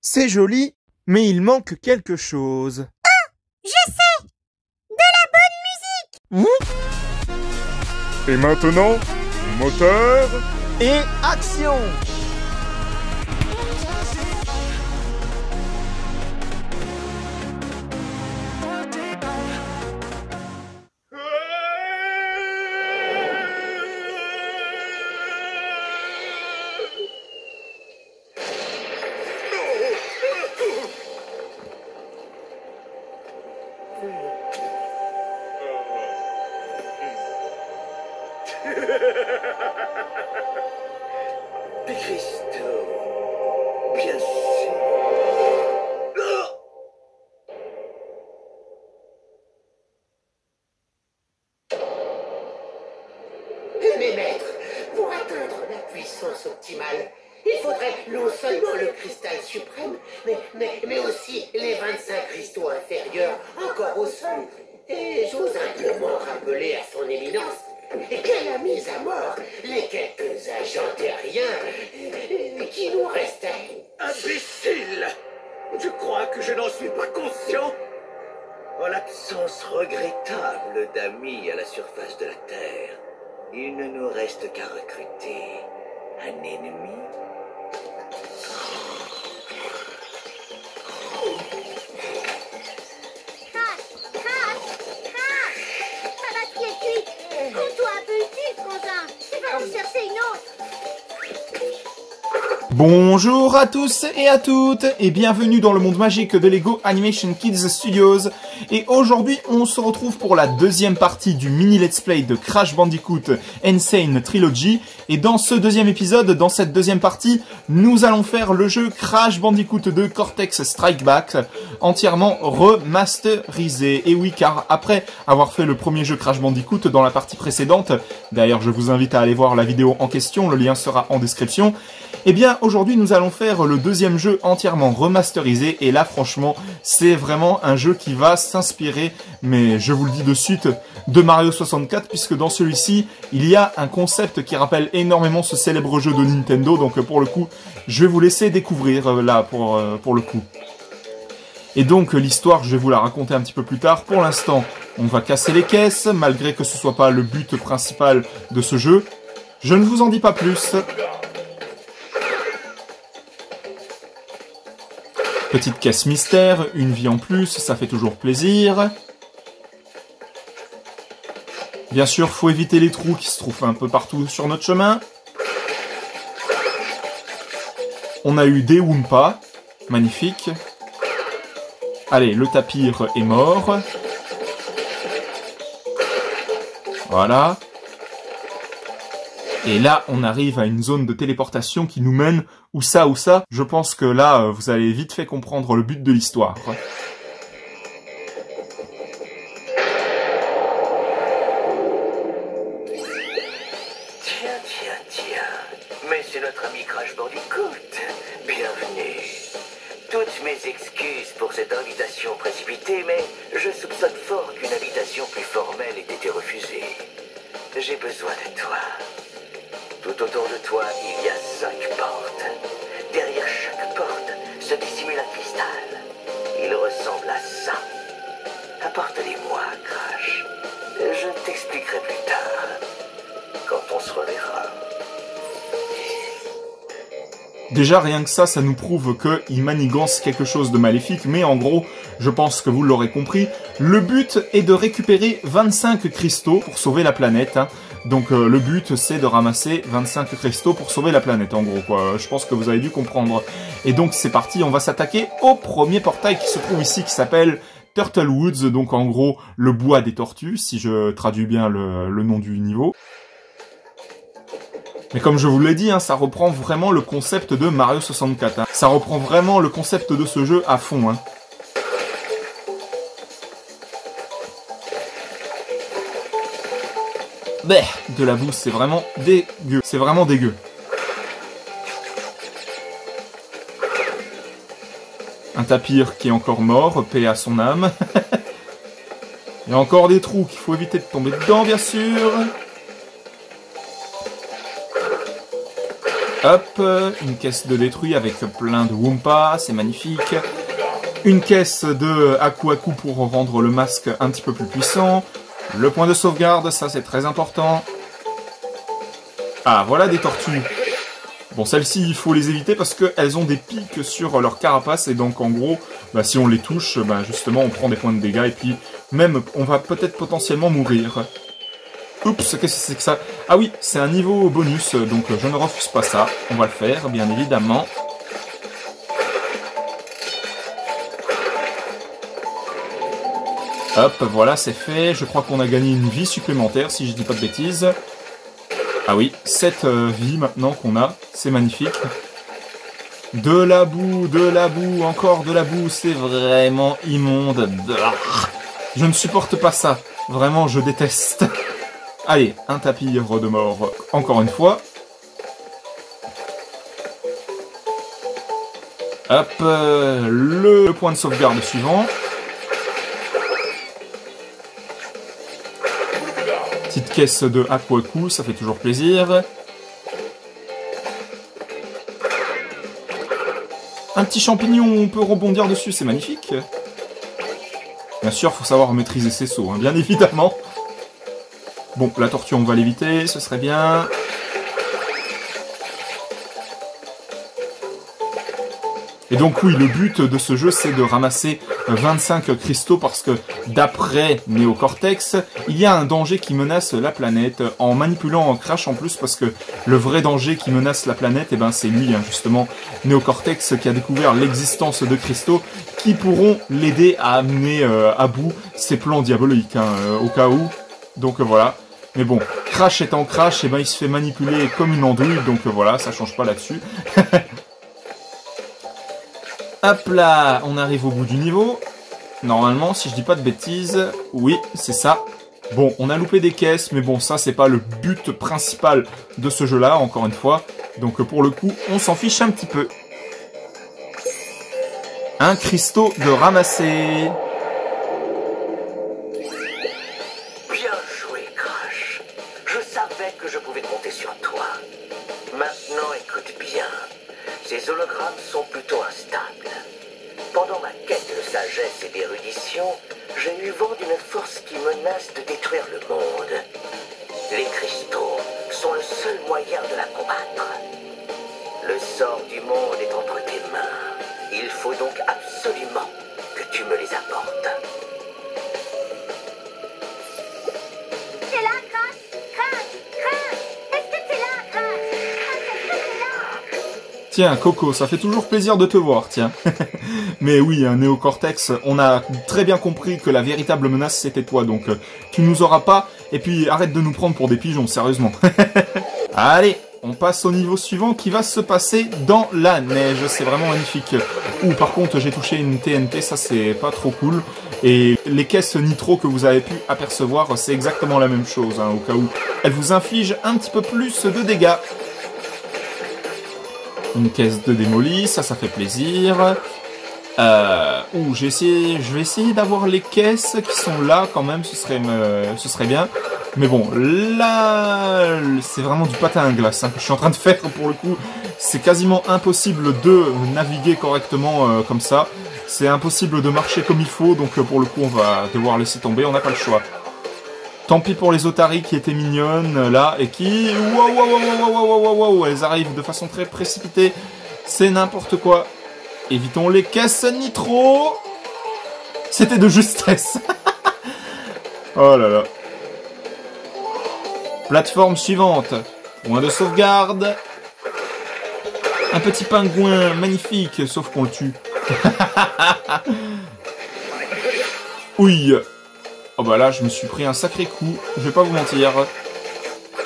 C'est joli, mais il manque quelque chose. Oh, je sais! De la bonne musique! Et maintenant, moteur... Et action! Cristo, bien sûr. Mes maîtres, pour atteindre la puissance optimale, il faudrait non seulement le cristal suprême, mais aussi les 25 cristaux inférieurs encore au sol. Et j'ose humblement rappeler à son éminence qu'elle a mis à mort les quelques agents terriens qui nous restaient. Imbécile! Je crois que je n'en suis pas conscient. En l'absence regrettable d'amis à la surface de la Terre, il ne nous reste qu'à recruter un ennemi. Bonjour à tous et à toutes et bienvenue dans le monde magique de Lego Animation Kids Studios. Et aujourd'hui on se retrouve pour la deuxième partie du mini let's play de Crash Bandicoot Insane Trilogy. Et dans ce deuxième épisode, dans cette deuxième partie, nous allons faire le jeu Crash Bandicoot 2 Cortex Strike Back entièrement remasterisé. Et oui, car après avoir fait le premier jeu Crash Bandicoot dans la partie précédente, d'ailleurs je vous invite à aller voir la vidéo en question, le lien sera en description. Eh bien, aujourd'hui, nous allons faire le deuxième jeu entièrement remasterisé. Et là, franchement, c'est vraiment un jeu qui va s'inspirer, mais je vous le dis de suite, de Mario 64, puisque dans celui-ci, il y a un concept qui rappelle énormément ce célèbre jeu de Nintendo. Donc, pour le coup, je vais vous laisser découvrir là, pour le coup. Et donc, l'histoire, je vais vous la raconter un petit peu plus tard. Pour l'instant, on va casser les caisses, malgré que ce soit pas le but principal de ce jeu. Je ne vous en dis pas plus. Petite caisse mystère, une vie en plus, ça fait toujours plaisir. Bien sûr, faut éviter les trous qui se trouvent un peu partout sur notre chemin. On a eu des Wumpas, magnifique. Allez, le tapir est mort. Voilà. Et là, on arrive à une zone de téléportation qui nous mène où ça. Je pense que là, vous allez vite fait comprendre le but de l'histoire. Tiens. Mais c'est notre ami Crash Bandicoot. Bienvenue. Toutes mes excuses pour cette invitation précipitée, mais je soupçonne fort qu'une invitation plus formelle ait été refusée. J'ai besoin de toi. Tout autour de toi, il y a 5 portes. Derrière chaque porte se dissimule un cristal. Il ressemble à ça. Apporte-les-moi, Crash. Je t'expliquerai plus tard, quand on se reverra. Déjà, rien que ça nous prouve qu'il manigance quelque chose de maléfique, mais en gros, je pense que vous l'aurez compris, le but est de récupérer 25 cristaux pour sauver la planète, hein. Donc le but c'est de ramasser 25 cristaux pour sauver la planète, en gros, quoi. Je pense que vous avez dû comprendre. Et donc c'est parti, on va s'attaquer au premier portail qui se trouve ici, qui s'appelle Turtle Woods, donc en gros le bois des tortues, si je traduis bien le nom du niveau. Mais comme je vous l'ai dit, hein, ça reprend vraiment le concept de Mario 64. Hein. Ça reprend vraiment le concept de ce jeu à fond. Hein. De la boue, c'est vraiment dégueu. C'est vraiment dégueu. Un tapir qui est encore mort, paix à son âme. Il y a encore des trous qu'il faut éviter de tomber dedans, bien sûr. Hop, une caisse de détruit avec plein de Wumpa, c'est magnifique. Une caisse de Aku Aku pour rendre le masque un petit peu plus puissant. Le point de sauvegarde, ça c'est très important. Ah, voilà des tortues. Bon, celles-ci, il faut les éviter parce qu'elles ont des pics sur leur carapace. Et donc, en gros, bah, si on les touche, bah, justement, on prend des points de dégâts. Et puis, même, on va peut-être potentiellement mourir. Oups, qu'est-ce que c'est que ça? Ah oui, c'est un niveau bonus, donc je ne refuse pas ça. On va le faire, bien évidemment. Hop, voilà, c'est fait. Je crois qu'on a gagné une vie supplémentaire, si je dis pas de bêtises. Ah oui, 7 vies maintenant qu'on a. C'est magnifique. De la boue, encore de la boue. C'est vraiment immonde. Je ne supporte pas ça. Vraiment, je déteste. Allez, un tapis de mort. Encore une fois. Hop, le point de sauvegarde suivant. Petite caisse de Aku Aku, ça fait toujours plaisir. Un petit champignon, on peut rebondir dessus, c'est magnifique. Bien sûr, faut savoir maîtriser ses sauts, hein, bien évidemment. Bon, la tortue, on va l'éviter, ce serait bien. Et donc oui, le but de ce jeu, c'est de ramasser 25 cristaux parce que d'après Néocortex, il y a un danger qui menace la planète en manipulant Crash en plus parce que le vrai danger qui menace la planète, eh ben, c'est lui, hein, justement, Néocortex qui a découvert l'existence de cristaux qui pourront l'aider à amener à bout ses plans diaboliques, hein, au cas où. Donc voilà. Mais bon, Crash étant Crash, eh ben, il se fait manipuler comme une andouille, donc voilà, ça change pas là-dessus. Hop là, on arrive au bout du niveau. Normalement, si je dis pas de bêtises, oui, c'est ça. Bon, on a loupé des caisses, mais bon, ça, c'est pas le but principal de ce jeu-là, encore une fois. Donc, pour le coup, on s'en fiche un petit peu. Un cristaux de ramasser. Bien joué, Crash. Je savais que je pouvais compter sur toi. Maintenant, écoute bien. Ces hologrammes sont plutôt instables. Pendant ma quête de sagesse et d'érudition, j'ai eu vent d'une force qui menace de détruire le monde. Les cristaux sont le seul moyen de la combattre. Le sort du monde est entre tes mains. Il faut donc absolument que tu me les apportes. T'es là, Crash? Crash! Crash! Est-ce que t'es là, Crash? Crash, est-ce que t'es là? Tiens, Coco, ça fait toujours plaisir de te voir, tiens. Mais oui, un Néocortex, on a très bien compris que la véritable menace, c'était toi, donc tu nous auras pas, et puis arrête de nous prendre pour des pigeons, sérieusement. Allez, on passe au niveau suivant qui va se passer dans la neige, c'est vraiment magnifique. Ouh, par contre, j'ai touché une TNT, ça c'est pas trop cool. Et les caisses nitro que vous avez pu apercevoir, c'est exactement la même chose, hein, au cas où. Elles vous infligent un petit peu plus de dégâts. Une caisse de démoli, ça fait plaisir. Je vais essayer d'avoir les caisses qui sont là quand même, ce serait bien. Mais bon, là, c'est vraiment du patin à glace, hein, que je suis en train de faire pour le coup. C'est quasiment impossible de naviguer correctement comme ça. C'est impossible de marcher comme il faut, donc pour le coup, on va devoir laisser tomber, on n'a pas le choix. Tant pis pour les otaries qui étaient mignonnes, là, et qui... Wow, elles arrivent de façon très précipitée. C'est n'importe quoi. Évitons les caisses nitro. C'était de justesse. Oh là là. Plateforme suivante. Point de sauvegarde. Un petit pingouin magnifique, sauf qu'on le tue. Oui. Oh bah là, je me suis pris un sacré coup, je vais pas vous mentir.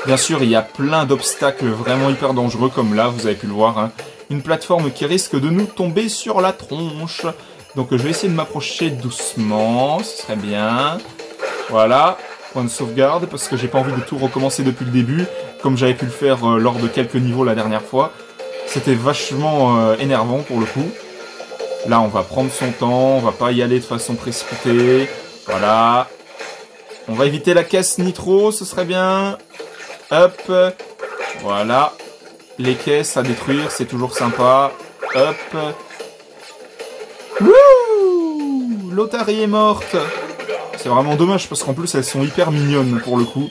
Bien sûr, il y a plein d'obstacles vraiment hyper dangereux, comme là, vous avez pu le voir. Hein. Une plateforme qui risque de nous tomber sur la tronche. Donc je vais essayer de m'approcher doucement, ce serait bien. Voilà, point de sauvegarde, parce que j'ai pas envie de tout recommencer depuis le début, comme j'avais pu le faire lors de quelques niveaux la dernière fois. C'était vachement énervant pour le coup. Là, on va prendre son temps, on va pas y aller de façon précipitée. Voilà. On va éviter la caisse nitro, ce serait bien. Hop. Voilà. les caisses à détruire, c'est toujours sympa. Hop. Wouh! L'Otari est morte. C'est vraiment dommage parce qu'en plus elles sont hyper mignonnes pour le coup.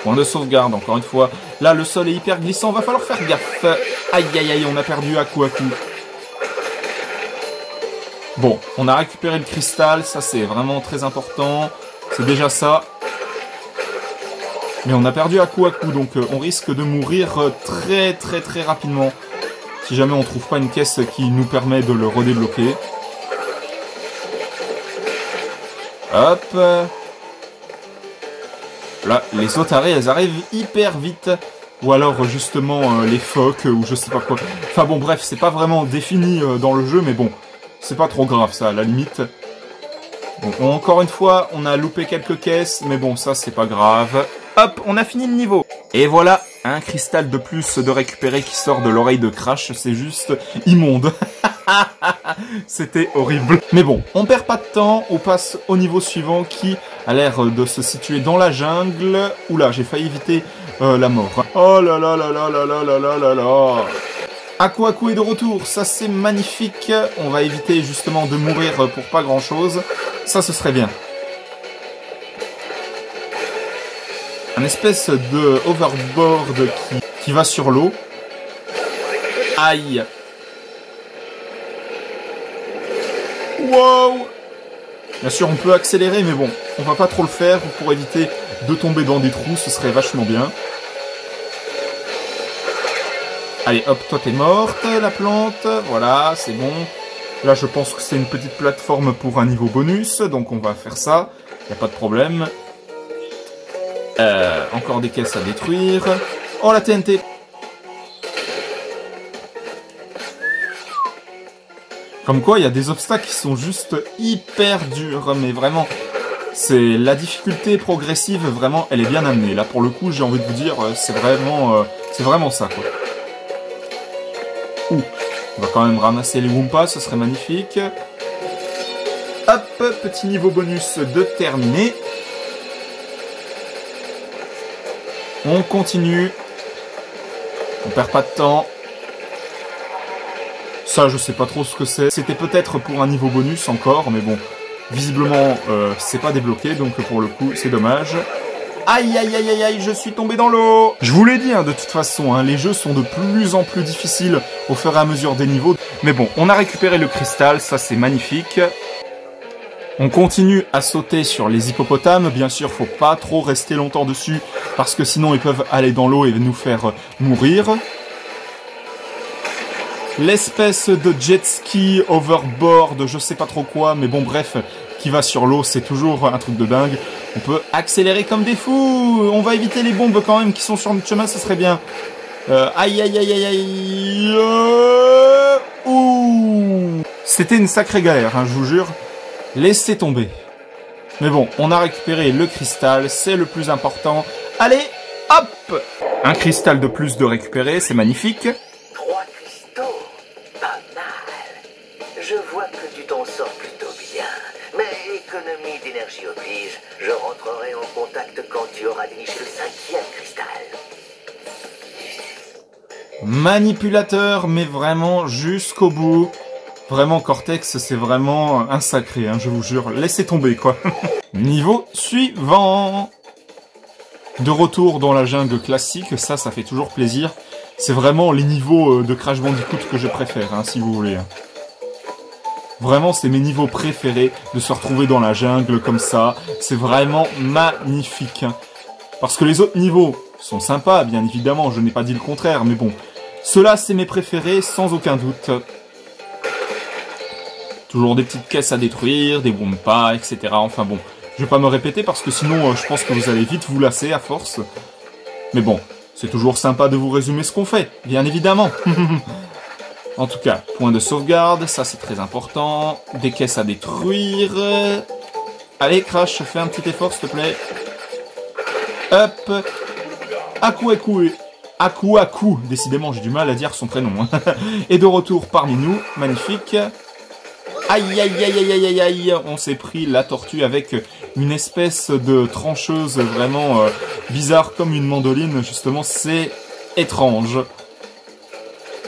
Point de sauvegarde, encore une fois. Là, le sol est hyper glissant, va falloir faire gaffe. Aïe, aïe, aïe, on a perdu à coup. Bon, on a récupéré le cristal, ça c'est vraiment très important. C'est déjà ça. Mais on a perdu à coup, donc on risque de mourir très rapidement. Si jamais on trouve pas une caisse qui nous permet de le redébloquer. Hop. Là, les otaries, elles arrivent hyper vite. Ou alors, justement, les phoques, ou je sais pas quoi. Enfin bon, bref, c'est pas vraiment défini dans le jeu, mais bon. C'est pas trop grave, ça, à la limite. Bon, encore une fois, on a loupé quelques caisses, mais bon, ça, c'est pas grave. Hop, on a fini le niveau. Et voilà, un cristal de plus de récupérer qui sort de l'oreille de Crash. C'est juste immonde. C'était horrible. Mais bon, on perd pas de temps, on passe au niveau suivant qui a l'air de se situer dans la jungle. Oula, j'ai failli éviter la mort. Oh là là là là là là là là là là. Aku est de retour, ça c'est magnifique. On va éviter justement de mourir pour pas grand chose. Ça, ce serait bien. Un espèce de overboard qui va sur l'eau. Aïe. Wow. Bien sûr, on peut accélérer, mais bon, on va pas trop le faire pour éviter de tomber dans des trous, ce serait vachement bien. Allez, hop, toi t'es morte, la plante, voilà, c'est bon. Là, je pense que c'est une petite plateforme pour un niveau bonus, donc on va faire ça, y a pas de problème. Encore des caisses à détruire. Oh, la TNT. Comme quoi, il y a des obstacles qui sont juste hyper durs, mais vraiment, c'est la difficulté progressive, vraiment, elle est bien amenée. Là, pour le coup, j'ai envie de vous dire, c'est vraiment ça, quoi. Ouh, on va quand même ramasser les Wumpas, ce serait magnifique. Hop, petit niveau bonus de terminé. On continue. On perd pas de temps. Ça, je sais pas trop ce que c'est. C'était peut-être pour un niveau bonus encore, mais bon. Visiblement, c'est pas débloqué, donc pour le coup, c'est dommage. Aïe, aïe, aïe, aïe, aïe, je suis tombé dans l'eau. Je vous l'ai dit, hein, de toute façon, hein, les jeux sont de plus en plus difficiles au fur et à mesure des niveaux. Mais bon, on a récupéré le cristal, ça c'est magnifique. On continue à sauter sur les hippopotames. Bien sûr, faut pas trop rester longtemps dessus, parce que sinon ils peuvent aller dans l'eau et nous faire mourir. L'espèce de jet ski, overboard, je sais pas trop quoi, mais bon bref, qui va sur l'eau, c'est toujours un truc de dingue. On peut accélérer comme des fous. On va éviter les bombes quand même qui sont sur notre chemin, ce serait bien. Aïe aïe aïe aïe aïe. Ouh. C'était une sacrée galère, hein, je vous jure. Laissez tomber. Mais bon, on a récupéré le cristal, c'est le plus important. Allez, hop. Un cristal de plus de récupérer, c'est magnifique. 3 cristaux, pas mal. Je vois que tu t'en sors plutôt bien. Mais économie d'énergie oblige, je rentrerai en contact quand tu auras déniché le 5e cristal. Manipulateur, mais vraiment jusqu'au bout. Vraiment, Cortex, c'est vraiment un sacré, hein, je vous jure. Laissez tomber, quoi. Niveau suivant. De retour dans la jungle classique, ça fait toujours plaisir. C'est vraiment les niveaux de Crash Bandicoot que je préfère, hein, si vous voulez. Vraiment, c'est mes niveaux préférés, de se retrouver dans la jungle comme ça. C'est vraiment magnifique. Hein. Parce que les autres niveaux sont sympas, bien évidemment, je n'ai pas dit le contraire, mais bon. Ceux-là, c'est mes préférés, sans aucun doute. Toujours des petites caisses à détruire, des Wumpas, etc. Enfin bon, je vais pas me répéter parce que sinon, je pense que vous allez vite vous lasser à force. Mais bon, c'est toujours sympa de vous résumer ce qu'on fait, bien évidemment. En tout cas, point de sauvegarde, ça c'est très important. Des caisses à détruire. Allez, Crash, fais un petit effort, s'il te plaît. Hop. Aku. Décidément, j'ai du mal à dire son prénom. Et de retour parmi nous, magnifique. Aïe, aïe, aïe, aïe, aïe, aïe, on s'est pris la tortue avec une espèce de trancheuse vraiment bizarre comme une mandoline, justement, c'est étrange. De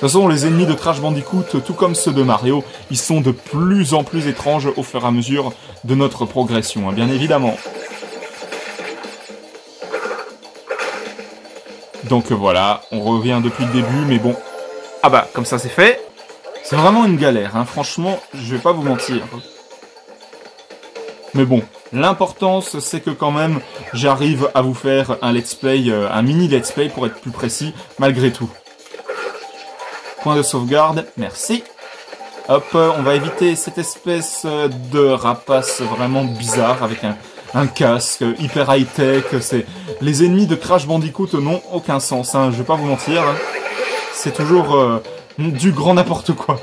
toute façon, les ennemis de Crash Bandicoot, tout comme ceux de Mario, ils sont de plus en plus étranges au fur et à mesure de notre progression, hein, bien évidemment. Donc voilà, on revient depuis le début, mais bon. Ah bah, comme ça c'est fait. C'est vraiment une galère, hein. Franchement, je vais pas vous mentir. Mais bon, l'importance, c'est que quand même, j'arrive à vous faire un let's play, un mini let's play pour être plus précis, malgré tout. Point de sauvegarde, merci. Hop, on va éviter cette espèce de rapace vraiment bizarre avec un casque hyper high-tech. Les ennemis de Crash Bandicoot n'ont aucun sens, hein, je vais pas vous mentir. Hein. C'est toujours du grand n'importe quoi.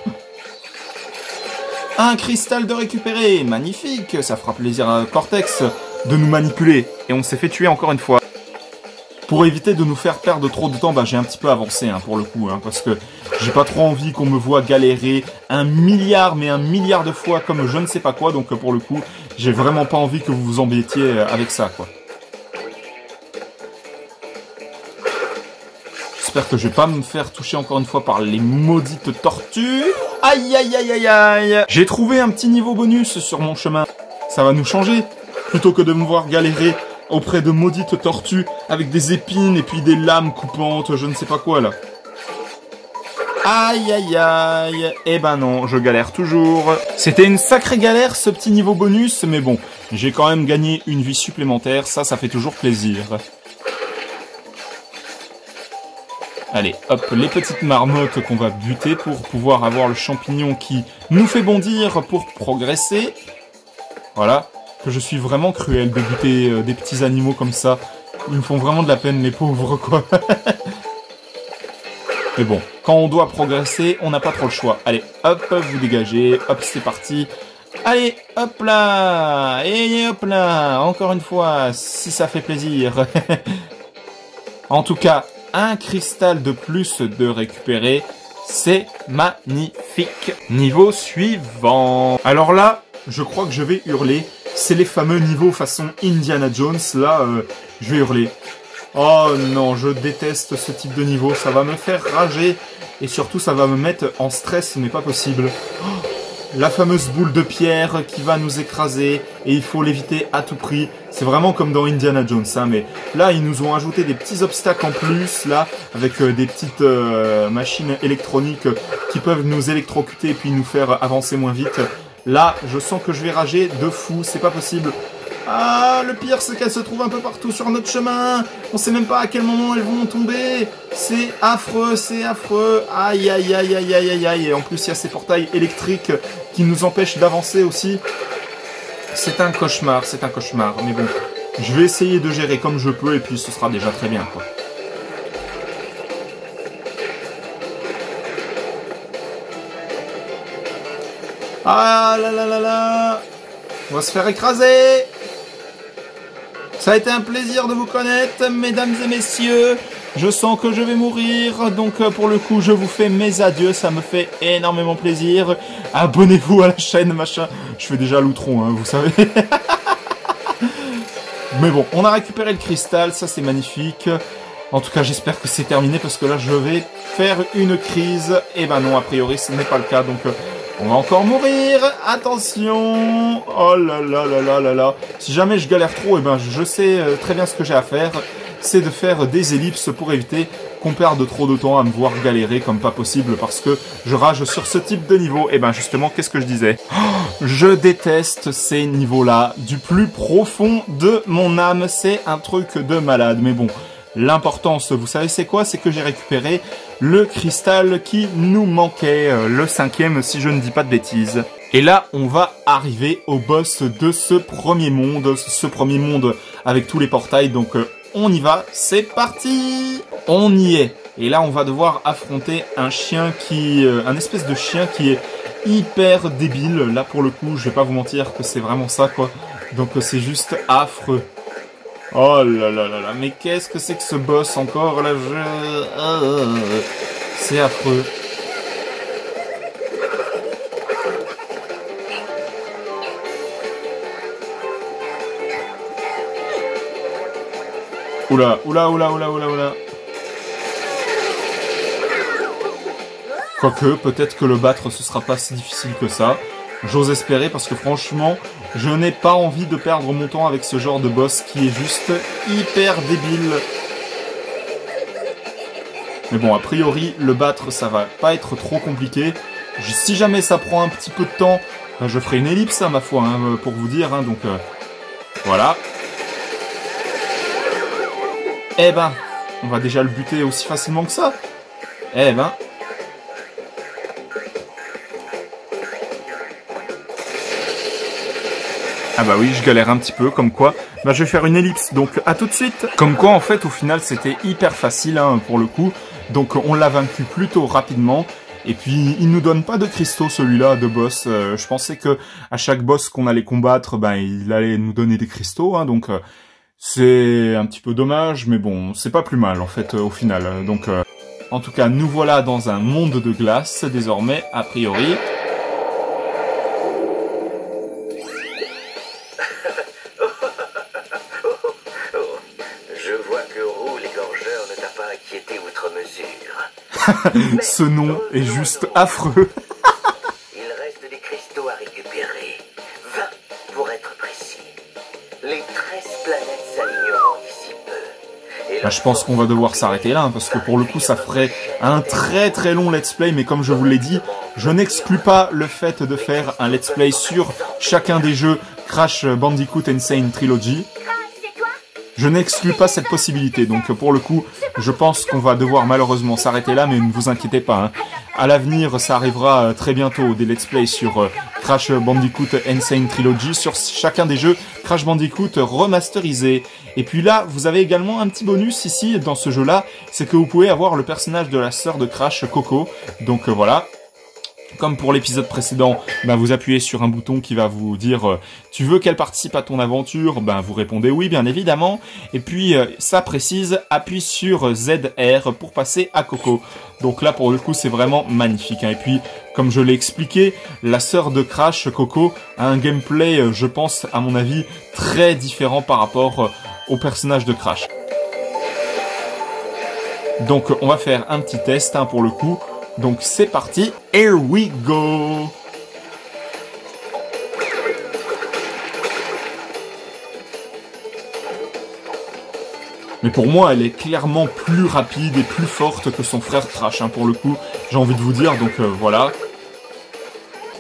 Un cristal de récupérer, magnifique. Ça fera plaisir à Cortex de nous manipuler. Et on s'est fait tuer encore une fois. Pour éviter de nous faire perdre trop de temps, bah, j'ai un petit peu avancé hein, pour le coup, hein, parce que j'ai pas trop envie qu'on me voit galérer un milliard de fois comme je ne sais pas quoi, donc pour le coup, j'ai vraiment pas envie que vous vous embêtiez avec ça, quoi. J'espère que je vais pas me faire toucher encore une fois par les maudites tortues. Aïe aïe aïe aïe aïe. J'ai trouvé un petit niveau bonus sur mon chemin. Ça va nous changer, plutôt que de me voir galérer auprès de maudites tortues avec des épines et puis des lames coupantes, je ne sais pas quoi là. Aïe aïe aïe. Eh ben non, je galère toujours. C'était une sacrée galère ce petit niveau bonus, mais bon, j'ai quand même gagné une vie supplémentaire, ça fait toujours plaisir. Allez, hop, les petites marmottes qu'on va buter pour pouvoir avoir le champignon qui nous fait bondir pour progresser. Voilà. Que je suis vraiment cruel de buter des petits animaux comme ça. Ils me font vraiment de la peine, les pauvres, quoi. Mais bon, quand on doit progresser, on n'a pas trop le choix. Allez, hop, vous dégagez, hop, c'est parti. Allez, hop là, et hop là, encore une fois, si ça fait plaisir. En tout cas, un cristal de plus de récupérer, c'est magnifique. Niveau suivant. Alors là, je crois que je vais hurler. C'est les fameux niveaux façon Indiana Jones, là, je vais hurler. Oh non, je déteste ce type de niveau, ça va me faire rager, et surtout ça va me mettre en stress, mais pas possible. Oh, la fameuse boule de pierre qui va nous écraser, et il faut l'éviter à tout prix. C'est vraiment comme dans Indiana Jones, hein, mais là, ils nous ont ajouté des petits obstacles en plus, là, avec des petites machines électroniques qui peuvent nous électrocuter et puis nous faire avancer moins vite. Là, je sens que je vais rager de fou, c'est pas possible. Ah, le pire, c'est qu'elles se trouvent un peu partout sur notre chemin. On sait même pas à quel moment elles vont tomber. C'est affreux, c'est affreux. Aïe, aïe, aïe, aïe, aïe, aïe, aïe. Et en plus, il y a ces portails électriques qui nous empêchent d'avancer aussi. C'est un cauchemar, c'est un cauchemar. Mais bon, je vais essayer de gérer comme je peux et puis ce sera déjà très bien, quoi. Ah là là là là. On va se faire écraser. Ça a été un plaisir de vous connaître, mesdames et messieurs. Je sens que je vais mourir, donc pour le coup, je vous fais mes adieux. Ça me fait énormément plaisir. Abonnez-vous à la chaîne, machin. Je fais déjà l'outron, hein, vous savez. Mais bon, on a récupéré le cristal, ça c'est magnifique. En tout cas, j'espère que c'est terminé parce que là, je vais faire une crise. Et ben non, a priori, ce n'est pas le cas, donc... on va encore mourir, attention. Oh là là là là là là. Si jamais je galère trop, eh ben je sais très bien ce que j'ai à faire. C'est de faire des ellipses pour éviter qu'on perde trop de temps à me voir galérer comme pas possible parce que je rage sur ce type de niveau. Et ben justement, qu'est-ce que je disais? Je déteste ces niveaux-là du plus profond de mon âme. C'est un truc de malade, mais bon. L'importance, vous savez c'est quoi? C'est que j'ai récupéré le cristal qui nous manquait, le 5e si je ne dis pas de bêtises. Et là, on va arriver au boss de ce premier monde avec tous les portails, donc on y va, c'est parti! On y est! Et là, on va devoir affronter un chien un espèce de chien qui est hyper débile. Là, pour le coup, je vais pas vous mentir que c'est vraiment ça, quoi. Donc c'est juste affreux. Oh là là là là, mais qu'est-ce que c'est que ce boss encore là? C'est affreux. Oula, oula, oula, oula, oula, oula. Quoique, peut-être que le battre, ce sera pas si difficile que ça. J'ose espérer parce que franchement, je n'ai pas envie de perdre mon temps avec ce genre de boss qui est juste hyper débile. Mais bon, a priori, le battre, ça va pas être trop compliqué. Si jamais ça prend un petit peu de temps, ben, je ferai une ellipse, hein, ma foi, hein, pour vous dire. Hein, donc, voilà. Eh ben, on va déjà le buter aussi facilement que ça. Eh ben... Ah bah oui, je galère un petit peu, comme quoi, bah je vais faire une ellipse, donc à tout de suite. Comme quoi, en fait, au final, c'était hyper facile, hein, pour le coup. Donc on l'a vaincu plutôt rapidement. Et puis, il nous donne pas de cristaux, celui-là, de boss. Je pensais que à chaque boss qu'on allait combattre, ben, il allait nous donner des cristaux, hein, donc c'est un petit peu dommage, mais bon, c'est pas plus mal, en fait, au final. Donc, en tout cas, nous voilà dans un monde de glace, désormais, a priori. Ce nom est juste affreux. Il reste des cristaux à récupérer. 20 pour être précis. Les 13 planètes s'aligneront d'ici peu. Bah, je pense qu'on va devoir s'arrêter là, hein, parce que pour le coup, ça ferait un très très long let's play, mais comme je vous l'ai dit, je n'exclus pas le fait de faire un let's play sur chacun des jeux Crash Bandicoot Insane Trilogy. Je n'exclus pas cette possibilité, donc pour le coup, je pense qu'on va devoir malheureusement s'arrêter là, mais ne vous inquiétez pas. Hein. À l'avenir, ça arrivera très bientôt, des let's play sur Crash Bandicoot Insane Trilogy, sur chacun des jeux Crash Bandicoot remasterisés. Et puis là, vous avez également un petit bonus ici, dans ce jeu-là, c'est que vous pouvez avoir le personnage de la sœur de Crash, Coco. Donc voilà. Comme pour l'épisode précédent, ben vous appuyez sur un bouton qui va vous dire tu veux qu'elle participe à ton aventure, ben vous répondez oui bien évidemment. Et puis ça précise, appuie sur ZR pour passer à Coco. Donc là pour le coup c'est vraiment magnifique. Hein. Et puis comme je l'ai expliqué, la sœur de Crash, Coco, a un gameplay, je pense à mon avis, très différent par rapport au personnage de Crash. Donc on va faire un petit test hein, pour le coup. Donc c'est parti, here we go! Mais pour moi, elle est clairement plus rapide et plus forte que son frère Crash, hein, pour le coup, j'ai envie de vous dire, donc voilà.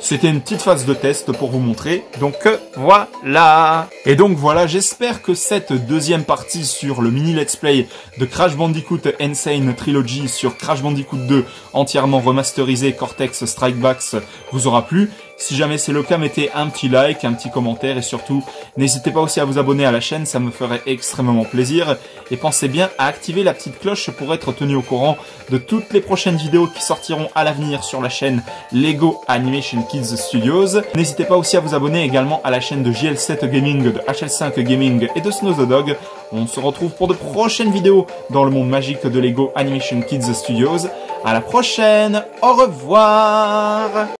C'était une petite phase de test pour vous montrer, donc voilà. Et donc voilà, j'espère que cette deuxième partie sur le mini let's play de Crash Bandicoot Insane Trilogy sur Crash Bandicoot 2 entièrement remasterisé Cortex Strike Backs vous aura plu. Si jamais c'est le cas, mettez un petit like, un petit commentaire et surtout, n'hésitez pas aussi à vous abonner à la chaîne, ça me ferait extrêmement plaisir. Et pensez bien à activer la petite cloche pour être tenu au courant de toutes les prochaines vidéos qui sortiront à l'avenir sur la chaîne Lego Animation Kids Studios. N'hésitez pas aussi à vous abonner également à la chaîne de JL7 Gaming, de HL5 Gaming et de Snow the Dog. On se retrouve pour de prochaines vidéos dans le monde magique de Lego Animation Kids Studios. À la prochaine, au revoir!